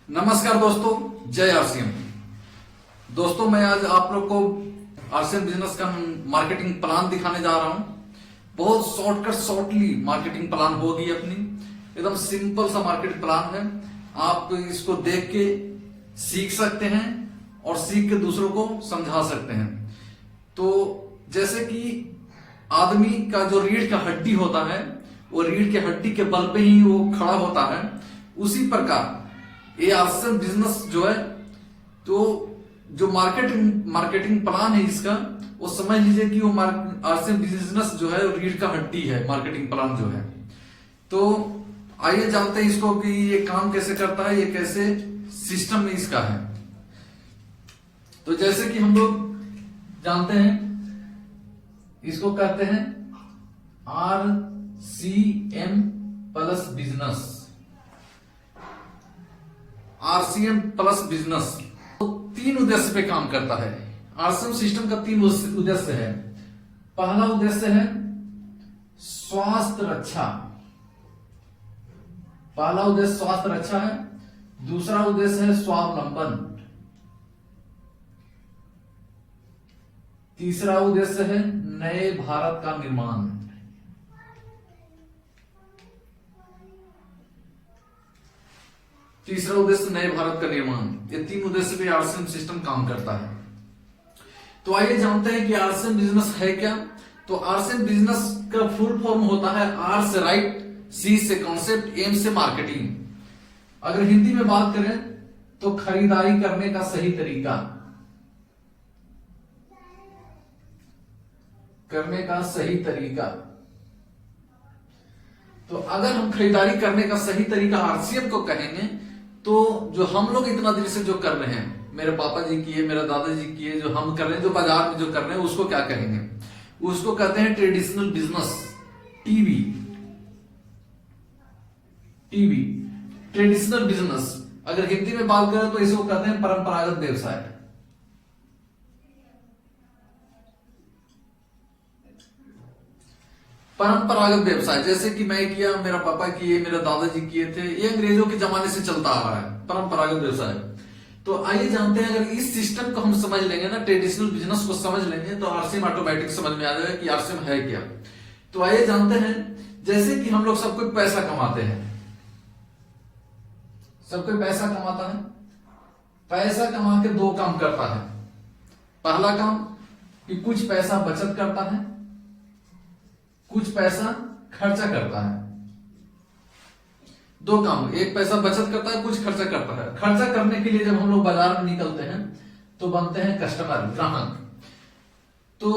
नमस्कार दोस्तों, जय आरसीएम। दोस्तों, मैं आज आप लोग को आरसीएम बिजनेस का मार्केटिंग प्लान दिखाने जा रहा हूं। बहुत शॉर्टली मार्केटिंग प्लान होगी अपनी। एकदम सिंपल सा मार्केटिंग प्लान है। आप इसको देख के सीख सकते हैं और सीख के दूसरों को समझा सकते हैं। तो जैसे कि आदमी का जो रीढ़ का हड्डी होता है, वो रीढ़ के हड्डी के बल पे ही वो खड़ा होता है, उसी प्रकार ये आरसीएम बिजनेस जो है, तो जो मार्केटिंग प्लान है इसका, वो समझ लीजिए कि वो आरसीएम बिजनेस जो है रीढ़ का हड्डी है, मार्केटिंग प्लान जो है। तो आइए जानते हैं इसको कि ये काम कैसे करता है, ये कैसे सिस्टम में इसका है। तो जैसे कि हम लोग जानते हैं, इसको कहते हैं RCM plus business. RCM plus business तो 3 उद्देश्य पे काम करता है। आरसीएम सिस्टम का 3 उद्देश्य है। पहला उद्देश्य है स्वास्थ्य रक्षा। पहला उद्देश्य स्वास्थ्य रक्षा है। दूसरा उद्देश्य है स्वावलंबन। तीसरा उद्देश्य है नए भारत का निर्माण। तीसरा उद्देश्य नए भारत का निर्माण। ये 3 उद्देश्य पे आरसीएम सिस्टम काम करता है। तो आइए जानते हैं कि आरसीएम बिजनेस है क्या। तो आरसीएम बिजनेस का फुल फॉर्म होता है आर से राइट, सी से कॉन्सेप्ट, एम से मार्केटिंग। अगर हिंदी में बात करें तो खरीदारी करने का सही तरीका। करने का सही तरीका। तो अगर हम खरीदारी करने का सही तरीका आरसीएम को कहेंगे, तो जो हम लोग इतना देर से जो कर रहे हैं, मेरे पापा जी किए, मेरे दादाजी किए, जो हम कर रहे हैं, जो बाजार में जो कर रहे हैं, उसको क्या कहेंगे? उसको कहते हैं traditional business. TV traditional business. अगर हिंदी में बात करें तो इसको कहते हैं परंपरागत व्यवसाय। परंपरागत व्यवसाय जैसे कि मैं किया, मेरा पापा किए, मेरे दादाजी किए थे, ये अंग्रेजों के जमाने से चलता आ रहा है, परंपरागत व्यवसाय। तो आइए जानते हैं, अगर इस सिस्टम को हम समझ लेंगे ना, ट्रेडिशनल बिजनेस को समझ लेंगे, तो आरसीएम ऑटोमेटिक समझ में आ जाएगा कि आरसीएम है क्या। तो आइए जानते हैं, जैसे कि हम लोग सब कोई पैसा कमाते हैं, सब कोई पैसा कमाता है। पैसा कमा के 2 काम करता है। पहला काम कि कुछ पैसा बचत करता है, कुछ पैसा खर्चा करता है। 2 काम, एक पैसा बचत करता है, कुछ खर्चा करता है। खर्चा करने के लिए जब हम लोग बाजार में निकलते हैं तो बनते हैं कस्टमर, ग्राहक। तो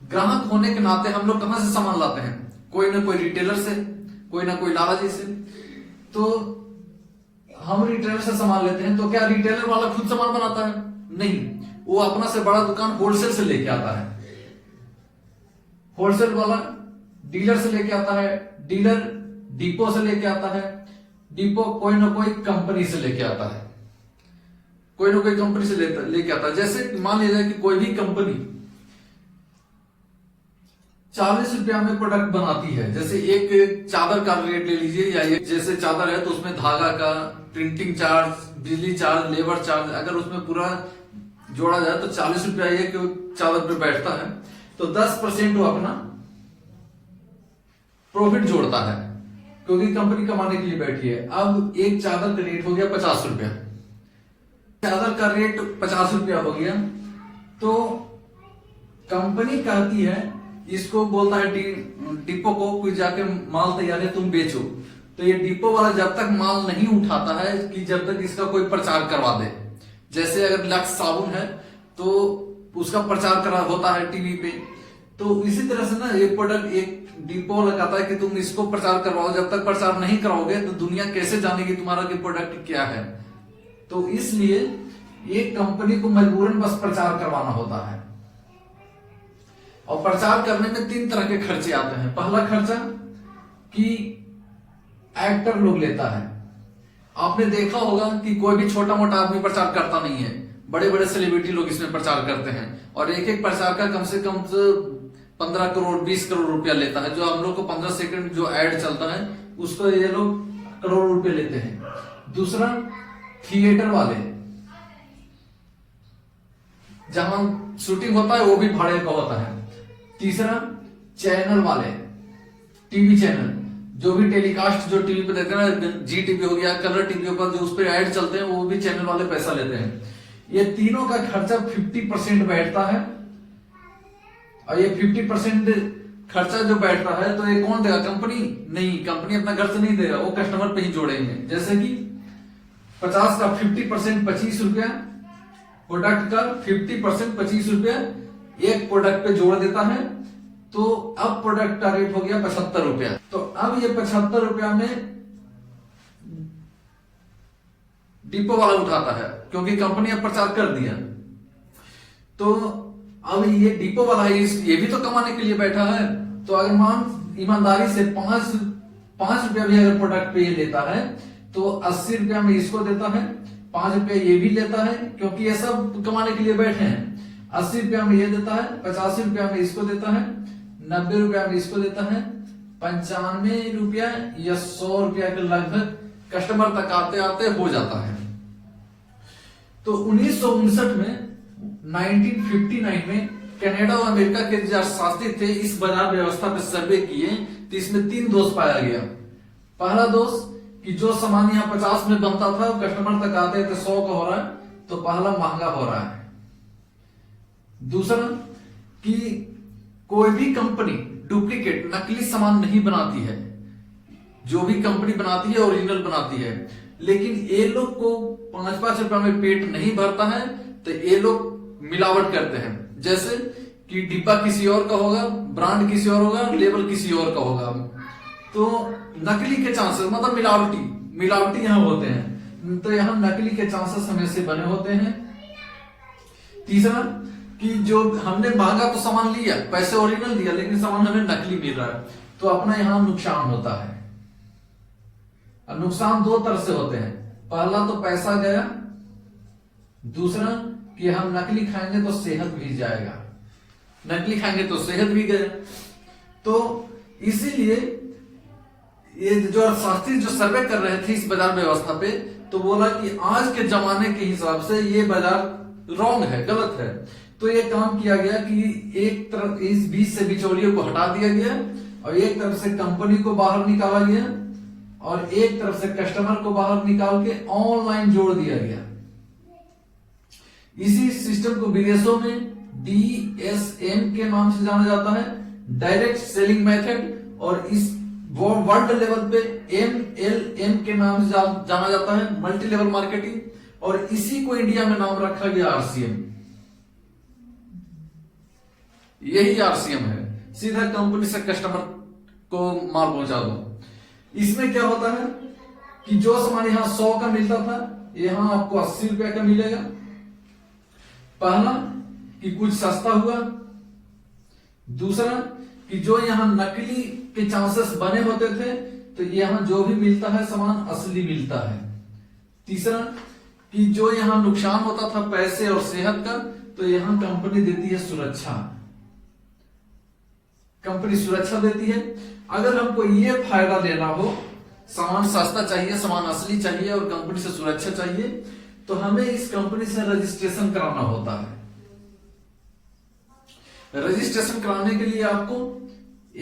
ग्राहक होने के नाते हम लोग कहां से सामान लाते हैं? कोई ना कोई रिटेलर से, कोई ना कोई लाला जी से। तो हम रिटेलर से सामान लेते हैं, तो क्या रिटेलर वाला खुद सामान बनाता है? नहीं, वो अपना से बड़ा दुकान होलसेल से लेके आता है। होलसेल वाला डीलर से लेके आता है, डीलर डिपो से लेके आता है, डिपो कोई ना कोई कंपनी से लेके आता है, कोई ना कोई कंपनी से लेके आता है। जैसे मान लीजिए कि कोई भी कंपनी 40 रुपया में प्रोडक्ट बनाती है। जैसे एक चादर का रेट ले लीजिए, या एक जैसे चादर है तो उसमें धागा का, प्रिंटिंग चार्ज, बिजली चार्ज, लेबर चार्ज, अगर उसमें पूरा जोड़ा जाए तो 40 रुपया एक चादर पे बैठता है। तो 10% वो अपना प्रॉफिट जोड़ता है, क्योंकि कंपनी कमाने के लिए बैठी है। अब एक चादर का रेट हो गया 50 रुपया। चादर का रेट 50 रुपया हो गया, तो कंपनी कहती है, इसको बोलता है डिपो को, कोई जाके माल तैयार है, तुम बेचो। तो ये डिपो वाला जब तक माल नहीं उठाता है कि जब तक इसका कोई प्रचार करवा दे। जैसे अगर लक्स साबुन है तो उसका प्रचार करा होता है टीवी पे। तो इसी तरह से ना, एक प्रोडक्ट एक डिपो लगाता है कि तुम इसको प्रचार करवाओ। जब तक प्रचार नहीं कराओगे तो दुनिया कैसे जानेगी तुम्हारा कि प्रोडक्ट क्या है? तो इसलिए एक कंपनी को मजबूरन बस प्रचार करवाना होता है। और प्रचार करने में 3 तरह के खर्चे आते हैं। पहला खर्चा कि एक्टर लोग लेता है। आपने देखा होगा कि कोई भी छोटा मोटा आदमी प्रचार करता नहीं है, बड़े बड़े सेलिब्रिटी लोग इसमें प्रचार करते हैं। और एक प्रचार का कम से कम 15 करोड़ 20 करोड़ रुपया लेता है। जो हम लोग को 15 सेकंड जो एड चलता है, उसको ये लोग करोड़ रुपए लेते हैं। दूसरा थिएटर वाले, जहां शूटिंग होता है वो भी भाड़े का होता है। तीसरा चैनल वाले, टीवी चैनल, जो भी टेलीकास्ट जो टीवी पे देखते हैं ना, जी टीवी हो गया, कलर टीवी हो गया, जो उस पर ऐड चलते हैं वो भी चैनल वाले पैसा लेते हैं। ये तीनों का खर्चा 50% बैठता है। और ये 50% खर्चा जो बैठता है तो ये कौन देगा? कंपनी नहीं, कंपनी अपना घर से नहीं देगा, वो कस्टमर पे ही जोड़ेंगे। जैसे कि 50 का 50% 25 रुपया, प्रोडक्ट का 50% 25 रुपया एक प्रोडक्ट पे जोड़ देता है, तो अब प्रोडक्ट का रेट हो गया 75 रुपया। तो अब ये 75 रुपया में डिपो वाला उठाता है, क्योंकि कंपनी अब प्रचार कर दिया। तो अब ये डिपो वाला ये भी तो कमाने के लिए बैठा है। तो अगर मान ईमानदारी से 5 रुपया भी अगर प्रोडक्ट पे ये लेता है, तो 80 रुपया में इसको देता है, 5 रुपया ये भी लेता है, क्योंकि ये सब कमाने के लिए बैठे हैं। 80 रुपया में ये देता है, 85 रुपया में इसको देता है, 90 रुपया में इसको देता है, 95 रुपया या 100 रुपया के लगभग कस्टमर तक आते आते हो जाता है। तो 1959 में 1959 में कनाडा और अमेरिका के जो अर्थशास्त्री थे, इस बाजार व्यवस्था पे सर्वे किए, तो इसमें 3 दोष पाया गया। पहला दोष कि जो सामान यहाँ 50 में बनता था, कस्टमर तक आते थे 100 का हो रहा है, तो पहला महंगा हो रहा है। दूसरा कि कोई भी कंपनी डुप्लीकेट नकली सामान नहीं बनाती है, जो भी कंपनी बनाती है ओरिजिनल बनाती है। लेकिन ये लोग को 5-5 रुपया में पेट नहीं भरता है, तो ये लोग मिलावट करते हैं। जैसे कि डिब्बा किसी और का होगा, ब्रांड किसी और होगा, लेबल किसी और का होगा, तो नकली के चांसेस, मतलब मिलावटी यहाँ होते हैं। तो यहाँ नकली के चांसेस हमेशा बने होते हैं। तीसरा कि जो हमने महंगा तो सामान लिया, पैसे ओरिजिनल दिया, लेकिन सामान हमें नकली मिल रहा है, तो अपना यहाँ नुकसान होता है। और नुकसान 2 तरह से होते हैं। पहला तो पैसा गया, दूसरा कि हम नकली खाएंगे तो सेहत भी जाएगा, नकली खाएंगे तो सेहत भी गया। तो इसीलिए ये जो अर्थशास्त्री जो सर्वे कर रहे थे इस बाजार व्यवस्था पे, तो बोला कि आज के जमाने के हिसाब से ये बाजार रॉन्ग है, गलत है। तो ये काम किया गया कि एक तरफ इस बीच से बिचौलियों को हटा दिया गया, और एक तरफ से कंपनी को बाहर निकाला गया, और एक तरफ से कस्टमर को बाहर निकाल के ऑनलाइन जोड़ दिया गया। इसी सिस्टम को विदेशों में DSM के नाम से जाना जाता है, डायरेक्ट सेलिंग मेथड, और इस वर्ल्ड लेवल पे MLM के नाम से जाना जाता है, मल्टी लेवल मार्केटिंग। और इसी को इंडिया में नाम रखा गया RCM। यही RCM है, सीधा कंपनी से कस्टमर को माल पहुंचा दो। इसमें क्या होता है कि जो सामान यहां 100 का मिलता था, यहां आपको 80 रुपया का मिलेगा। पहला कि कुछ सस्ता हुआ, दूसरा कि जो यहां नकली के चांसेस बने होते थे, तो यहां जो भी मिलता है सामान असली मिलता है। तीसरा कि जो यहां नुकसान होता था पैसे और सेहत का, तो यहां कंपनी देती है सुरक्षा, कंपनी सुरक्षा देती है। अगर हमको ये फायदा लेना हो, सामान सस्ता चाहिए, सामान असली चाहिए और कंपनी से सुरक्षा चाहिए, तो हमें इस कंपनी से रजिस्ट्रेशन कराना होता है। रजिस्ट्रेशन कराने के लिए आपको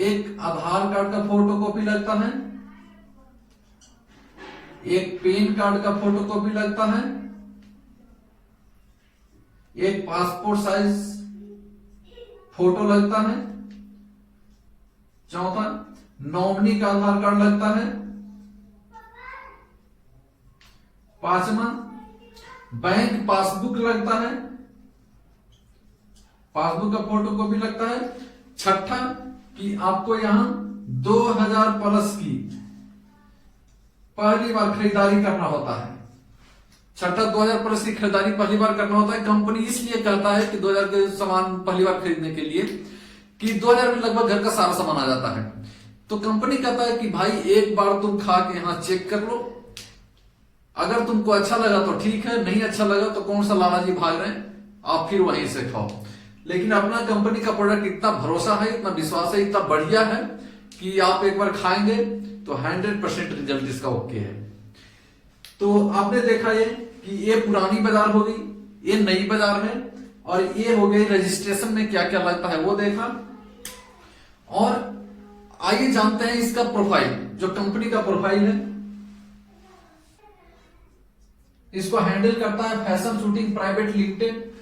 एक आधार कार्ड का फोटोकॉपी लगता है, एक पैन कार्ड का फोटोकॉपी लगता है, एक पासपोर्ट साइज फोटो लगता है, चौथा नॉमिनी का आधार कार्ड लगता है, पांचवा बैंक पासबुक लगता है, पासबुक का फोटोकॉपी लगता है। छठा कि आपको यहां 2000 प्लस की पहली बार खरीदारी करना होता है। छठा 2000 प्लस की खरीदारी पहली बार करना होता है। कंपनी इसलिए कहता है कि 2000 के सामान पहली बार खरीदने के लिए कि 2000 में लगभग घर का सारा सामान आ जाता है। तो कंपनी कहता है कि भाई एक बार तुम खा के यहां चेक कर लो, अगर तुमको अच्छा लगा तो ठीक है, नहीं अच्छा लगा तो कौन सा लाला जी भाग रहे हैं, आप फिर वहीं से खाओ। लेकिन अपना कंपनी का प्रोडक्ट इतना भरोसा है, इतना विश्वास है, इतना बढ़िया है कि आप एक बार खाएंगे तो 100% रिजल्ट इसका ओके है। तो आपने देखा ये कि ये पुरानी बाजार हो गई, ये नई बाजार है, और ये हो गई रजिस्ट्रेशन में क्या क्या लगता है वो देखा। और आइए जानते हैं इसका प्रोफाइल, जो कंपनी का प्रोफाइल है। इसको हैंडल करता है fashion shooting private limited,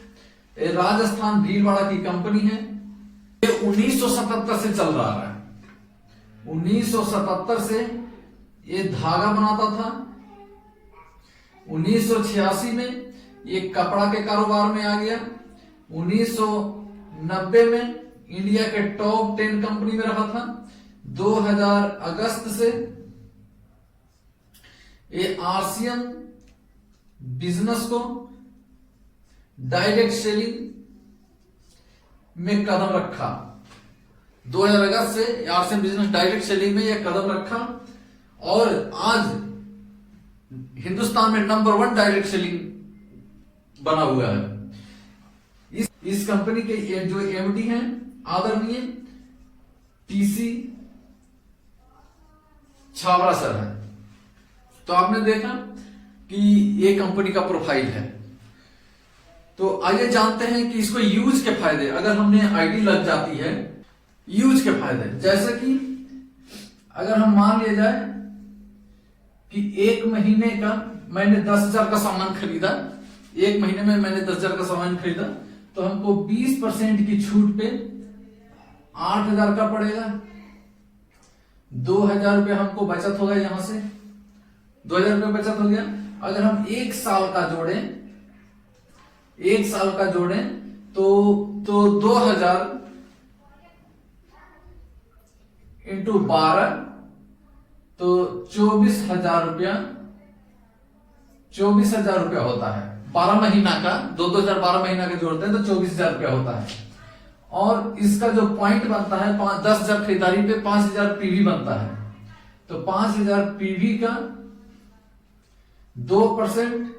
Rajasthan Bhilwara की कंपनी है। ये 1977 से चल रहा है। 1977 से ये धागा बनाता था। 1986 में ये कपड़ा के कारोबार में आ गया। 1990 में इंडिया के टॉप 10 कंपनी में रहा था। 2000 अगस्त से ये आसियन बिजनेस को डायरेक्ट सेलिंग में कदम रखा। 2000 अगस्त से आसियन बिजनेस डायरेक्ट सेलिंग में यह कदम रखा, और आज हिंदुस्तान में नंबर 1 डायरेक्ट सेलिंग बना हुआ है। इस कंपनी के जो एमडी हैं आदरणीय टीसी छाबड़ा सर है। तो आपने देखा कि ये कंपनी का प्रोफाइल है। तो आइए जानते हैं कि इसको यूज के फायदे, अगर हमने आईडी लग जाती है, यूज के फायदे। जैसे कि अगर हम मान लिया जाए कि एक महीने का मैंने 10,000 का सामान खरीदा, एक महीने में मैंने 10,000 का सामान खरीदा, तो हमको 20% की छूट पे 8,000 का पड़ेगा। 2,000 रुपये हमको बचत होगा, यहां से 2,000 रुपये बचत हो गया। अगर हम 1 साल का जोड़ें, 1 साल का जोड़ें तो 2,000 इंटू 12 तो 24,000 रुपया, 24,000 रुपया होता है 12 महीना का। 2,000 12 महीना का जोड़ते हैं तो 24,000 रुपया होता है। और इसका जो पॉइंट बनता है 10,000 खरीदारी पे 5,000 पीवी बनता है। तो 5,000 पीवी का 2%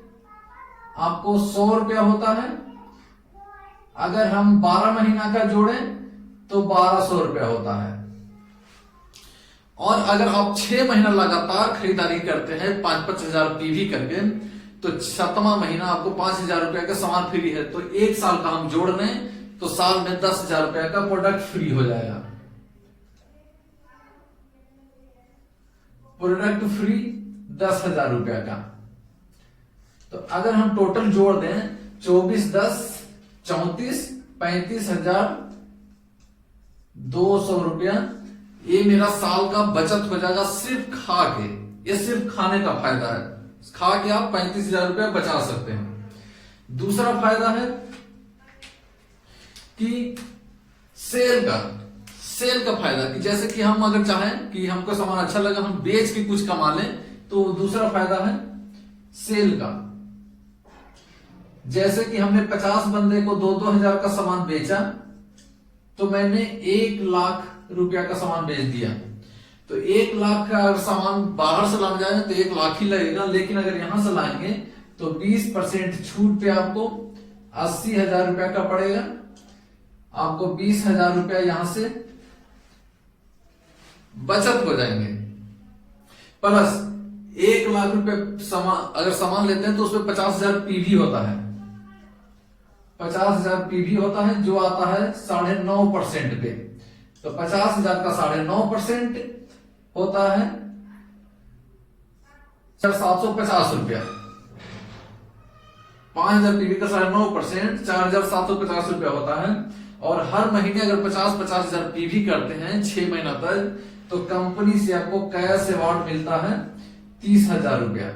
आपको 100 रुपया होता है। अगर हम 12 महीना का जोड़ें तो 1,200 रुपया होता है। और अगर आप 6 महीना लगातार खरीदारी करते हैं 5-5 हजार पीवी करके, तो 7वां महीना आपको 5,000 रुपया का सामान फ्री है। तो 1 साल का हम जोड़ लें तो साल में 10,000 रुपया का प्रोडक्ट फ्री हो जाएगा। प्रोडक्ट फ्री 10,000 रुपया का। तो अगर हम टोटल जोड़ दें 24 10 34 35,200 रुपया, ये मेरा साल का बचत हो जाएगा सिर्फ खा के। ये सिर्फ खाने का फायदा है, खा के आप 35,000 रुपया बचा सकते हैं। दूसरा फायदा है कि सेल का फायदा, कि जैसे कि हम अगर चाहें कि हमको सामान अच्छा लगा, हम बेच के कुछ कमा लें, तो दूसरा फायदा है सेल का। जैसे कि हमने 50 बंदे को 2-2 हजार का सामान बेचा, तो मैंने 1 लाख रुपया का सामान बेच दिया। तो 1 लाख का अगर सामान बाहर से लाने जाए तो 1 लाख ही लगेगा, लेकिन अगर यहां से लाएंगे तो 20% छूट पे आपको 80,000 रुपया का पड़ेगा। आपको 20,000 रुपया यहां से बचत हो जाएंगे। प्लस 1 लाख रुपए अगर सामान लेते हैं तो उसमें 50,000 पीवी होता है। 50,000 पीवी होता है, जो आता है 9.5% पे। तो 50,000 का 9.5% होता है 4,750 रुपया। 5,000 पीवी का 9.5% 4,750 रुपया होता है। और हर महीने अगर 50-50 हजार पीवी करते हैं 6 महीना तक, तो कंपनी से आपको कैश अवार्ड मिलता है 30,000 रुपया।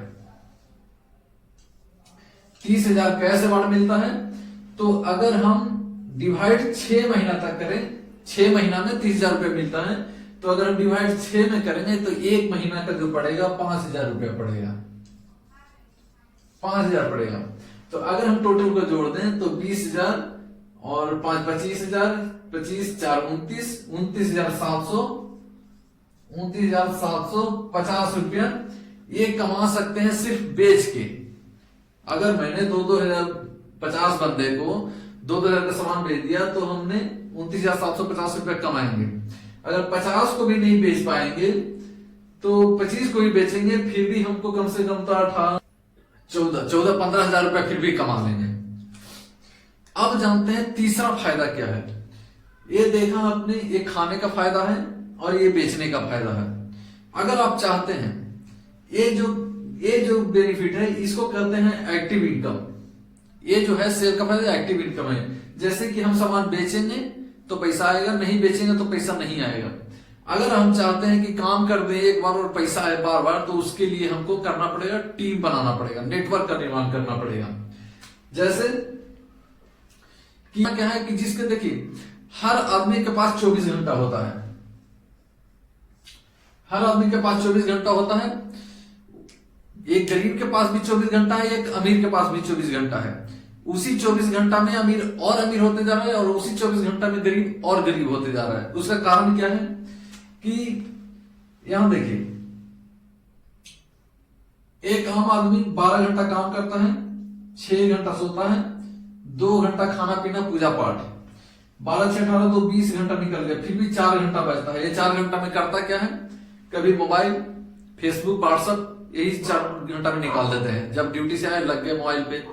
30,000 कैश अवार्ड मिलता है। तो अगर हम डिवाइड 6 महीना तक करें, 6 महीना में 30,000 रुपया मिलता है, तो अगर हम डिवाइड 6 में करेंगे तो 1 महीना का जो पड़ेगा 5,000 रुपया पड़ेगा। 5,000 पड़ेगा। तो अगर हम टोटल को जोड़ दें तो 20,000 और 5 25,000, 25 4 29, 29,750 रुपया ये कमा सकते हैं सिर्फ बेच के। अगर मैंने 2-2 हजार 50 बंदे को 2-2 हजार का सामान बेच दिया तो हमने 29,750 रुपया कमाएंगे। अगर 50 को भी नहीं बेच पाएंगे तो 25 को भी बेचेंगे, फिर भी हमको कम से कम तो 15 हजार रुपया फिर भी कमा लेंगे। अब जानते हैं तीसरा फायदा क्या है। ये देखा आपने, ये खाने का फायदा है और ये बेचने का फायदा है। अगर आप चाहते हैं, ये जो बेनिफिट है इसको कहते हैं एक्टिव इनकम। ये जो है शेयर का फायदा एक्टिव इनकम है। जैसे कि हम सामान बेचेंगे तो पैसा आएगा, नहीं बेचेंगे तो पैसा नहीं आएगा। अगर हम चाहते हैं कि काम कर दें एक बार और पैसा आए बार बार, तो उसके लिए हमको करना पड़ेगा, टीम बनाना पड़ेगा, नेटवर्क का निर्माण करना पड़ेगा। जैसे कि क्या है कि जिसके देखिए हर आदमी के पास 24 घंटा होता है। हर आदमी के पास 24 घंटा होता है। एक गरीब के पास भी 24 घंटा है, एक अमीर के पास भी 24 घंटा है। उसी 24 घंटा में अमीर और अमीर होते जा रहा है और उसी 24 घंटा में गरीब और गरीब होते जा रहा है। उसका कारण क्या है कि यहां देखिए, एक आम आदमी 12 घंटा काम करता है, 6 घंटा सोता है, 2 घंटा खाना पीना पूजा पाठ, 12 6 18 तो 20 घंटा निकल गया, फिर भी 4 घंटा बचता है। ये 4 घंटा में करता क्या है, कभी मोबाइल, फेसबुक, व्हाट्सएप, यही 4 घंटा में निकाल देते हैं। जब ड्यूटी से आए लग गए मोबाइल पे,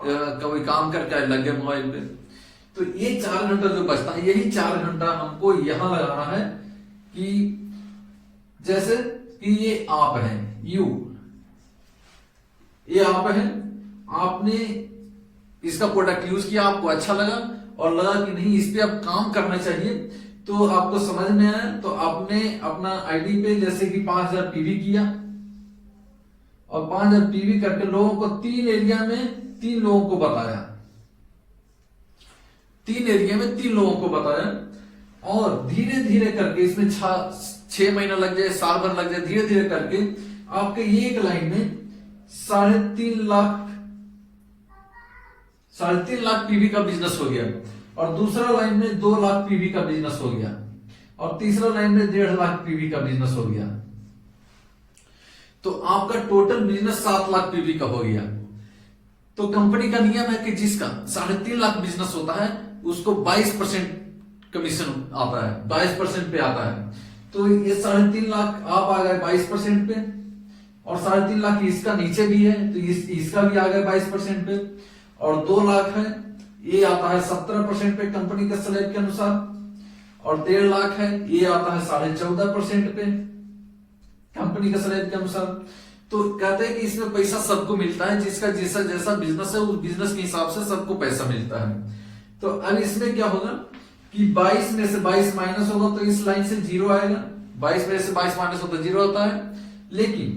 कभी काम करके आए लग गए मोबाइल पे। तो ये 4 घंटा जो बचता है, यही 4 घंटा हमको यहां लगाना है कि जैसे कि ये आप है, ये आप है, आपने इसका प्रोडक्ट यूज किया, आपको अच्छा लगा और लगा कि नहीं इस पे अब काम करना चाहिए, तो आपको समझ में आया, तो आपने अपना आईडी पे जैसे कि 5000 पीवी किया और 5000 पीवी करके लोगों को 3 एरिया में 3 लोगों को बताया, 3 एरिया में 3 लोगों को बताया। और धीरे धीरे करके इसमें 6 महीना लग जाए, साल भर लग जाए, धीरे धीरे करके आपके एक लाइन में 3.5 लाख पीवी का बिजनेस हो गया और दूसरा लाइन में 2 लाख पीवी का बिजनेस हो गया और तीसरा लाइन में 1.5 लाख पीवी का बिजनेस हो गया। तो आपका टोटल बिजनेस 7 लाख पीवी का हो गया। तो कंपनी का नियम है कि जिसका 3.5 लाख बिजनेस होता है उसको 22% कमीशन आता है, 22% पे आता है। तो ये 3.5 लाख आप आ गए 22% पे और 3.5 लाख इसका नीचे भी है तो इसका भी आ गया 22% पे और 2 लाख है ये आता है 17% पे कंपनी के स्लैब के अनुसार और 1.5 लाख है ये आता है 14.5% पे कंपनी के स्लैब के अनुसार। तो कहते हैं कि इसमें पैसा सबको मिलता है, जिसका जैसा जैसा बिजनेस है उस बिजनेस के हिसाब से सबको पैसा मिलता है। तो अब इसमें क्या होगा कि 22 में से 22 माइनस होगा तो इस लाइन से 0 आएगा, 22 में से 22 माइनस होता 0 होता है। लेकिन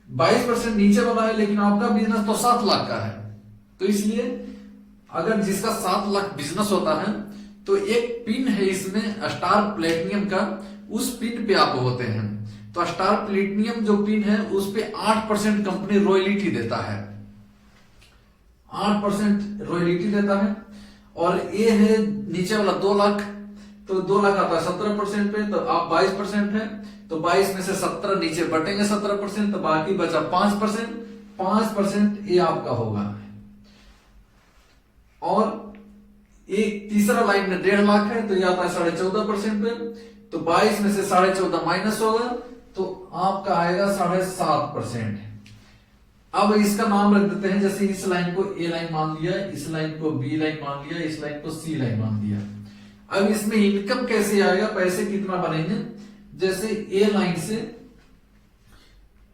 22% नीचे वाला है, लेकिन आपका बिजनेस तो 7 लाख का है, तो इसलिए अगर जिसका 7 लाख बिजनेस होता है तो एक पिन है इसमें स्टार प्लेटिनियम का, उस पिन पे आप होते हैं। तो स्टार प्लेटिनियम जो पिन है उस पे 8% कंपनी रॉयल्टी देता है, 8% रॉयल्टी देता है। और ये है नीचे वाला 2 लाख, तो 2 लाख आता है 17% पे, तो आप 22% है तो 22 में से 17 नीचे बटेंगे 17%, तो बाकी बचा 5%, 5% ये आपका होगा। और एक तीसरा लाइन में 1.5 लाख है तो ये आता है 14.5% पे, तो 22 में से 14.5 माइनस होगा तो आपका आएगा 7.5%। अब इसका नाम रख देते हैं, जैसे इस लाइन को ए लाइन मान लिया, इस लाइन को बी लाइन मान लिया, इस लाइन को सी लाइन मान लिया। अब इसमें इनकम कैसे आएगा, पैसे कितना बनेंगे, जैसे ए लाइन से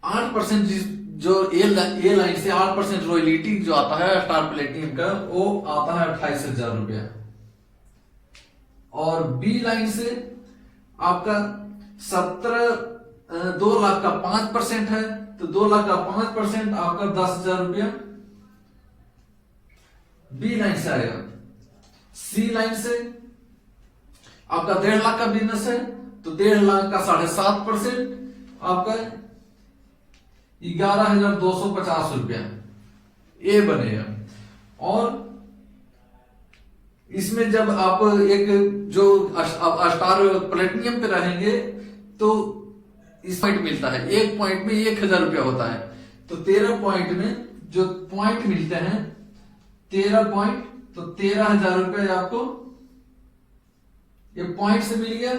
8% जो ए लाइन से 8% रॉयल्टी जो आता है स्टार प्लेटिनियम का वो आता है 28,000 रुपया। और बी लाइन से आपका 2 लाख का 5% है, तो 2 लाख का 5% आपका 10,000 रुपया बी लाइन से आएगा। सी लाइन से आपका 1.5 लाख का बिजनेस है तो 1.5 लाख का 7.5% आपका 11,250 रुपया ये बनेगा। और इसमें जब आप एक जो स्टार प्लेटिनियम पे रहेंगे तो इस पॉइंट मिलता है, एक पॉइंट में 1,000 रुपया होता है, तो 13 पॉइंट में जो पॉइंट मिलते हैं 13 पॉइंट, तो 13,000 रुपया आपको ये पॉइंट से मिल गया।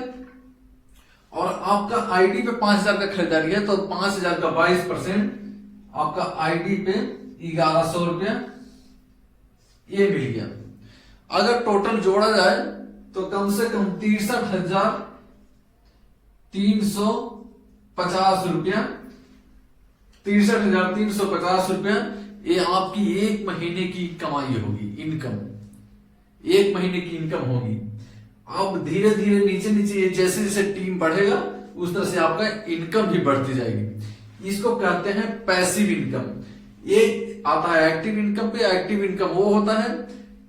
और आपका आईडी पे 5,000 का खरीदारी है तो 5,000 का 22% आपका आईडी पे 1100 रुपया ये मिल गया। अगर टोटल जोड़ा जाए तो कम से कम 63,350 रुपया, 63,350 रुपया ये आपकी एक महीने की कमाई होगी, इनकम, एक महीने की इनकम होगी। अब धीरे धीरे नीचे नीचे ये जैसे जैसे टीम बढ़ेगा उस तरह से आपका इनकम भी बढ़ती जाएगी। इसको कहते हैं पैसिव इनकम। ये आता है एक्टिव इनकम पे। एक्टिव इनकम वो होता है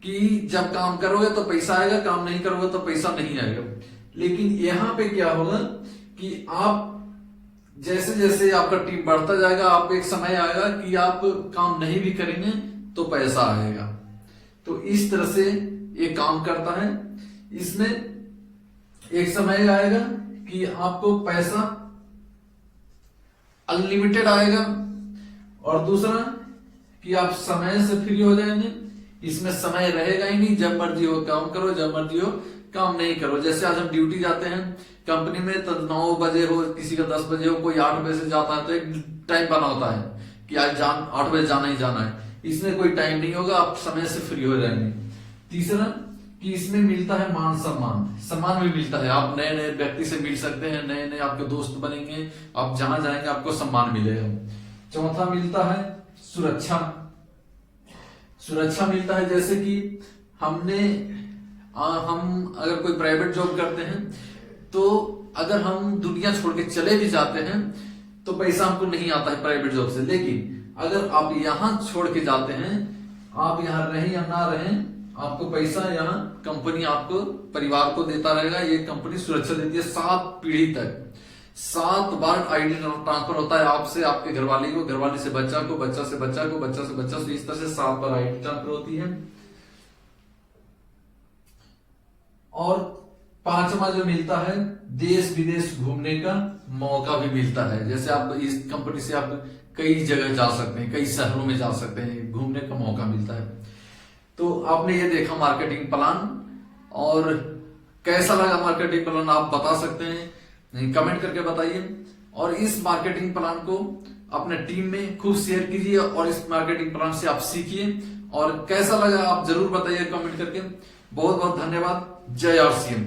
कि जब काम करोगे तो पैसा आएगा, काम नहीं करोगे तो पैसा नहीं आएगा। लेकिन यहां पे क्या होगा कि आप जैसे जैसे आपका टीम बढ़ता जाएगा, आप एक समय आएगा कि आप काम नहीं भी करेंगे तो पैसा आएगा। तो इस तरह से ये काम करता है। इसमें एक समय आएगा कि आपको पैसा अनलिमिटेड आएगा, और दूसरा कि आप समय से फ्री हो जाएंगे। इसमें समय रहेगा ही नहीं, जब मर्जी हो काम करो, जब मर्जी हो काम नहीं करो। जैसे आज हम ड्यूटी जाते हैं कंपनी में तो 9 बजे हो, किसी का 10 बजे हो, कोई 8 बजे से जाता है तो एक टाइम बना होता है कि आज 8 बजे जाना ही जाना है। इसमें कोई टाइम नहीं होगा, आप समय से फ्री हो जाएंगे। तीसरा कि इसमें मिलता है मान सम्मान, सम्मान भी मिलता है। आप नए नए व्यक्ति से मिल सकते हैं, नए नए आपके दोस्त बनेंगे, आप जहां जाएंगे आपको सम्मान मिलेगा। चौथा मिलता है सुरक्षा। सुरक्षा मिलता है जैसे कि हम अगर कोई प्राइवेट जॉब करते हैं तो अगर हम दुनिया छोड़ के चले भी जाते हैं तो पैसा हमको नहीं आता है प्राइवेट जॉब से। लेकिन अगर आप यहां छोड़ के जाते हैं, आप यहां रहें या ना रहें, आपको पैसा यहाँ कंपनी आपको परिवार को देता रहेगा। ये कंपनी सुरक्षा देती है 7 पीढ़ी तक। 7 बार आईडी ट्रांसफर होता है आपसे आपके घरवाली को, घरवाली से बच्चा को, बच्चा से बच्चा को, बच्चा से बच्चा, इस तरह से 7 बार आईडी ट्रांसफर होती है। और 5वां जो मिलता है, देश विदेश घूमने का मौका भी मिलता है। जैसे आप इस कंपनी से आप कई जगह जा सकते हैं, कई शहरों में जा सकते हैं, घूमने का मौका मिलता है। तो आपने ये देखा मार्केटिंग प्लान, और कैसा लगा मार्केटिंग प्लान आप बता सकते हैं, कमेंट करके बताइए। और इस मार्केटिंग प्लान को अपने टीम में खूब शेयर कीजिए और इस मार्केटिंग प्लान से आप सीखिए। और कैसा लगा आप जरूर बताइए कमेंट करके। बहुत बहुत धन्यवाद। जय आरसीएम।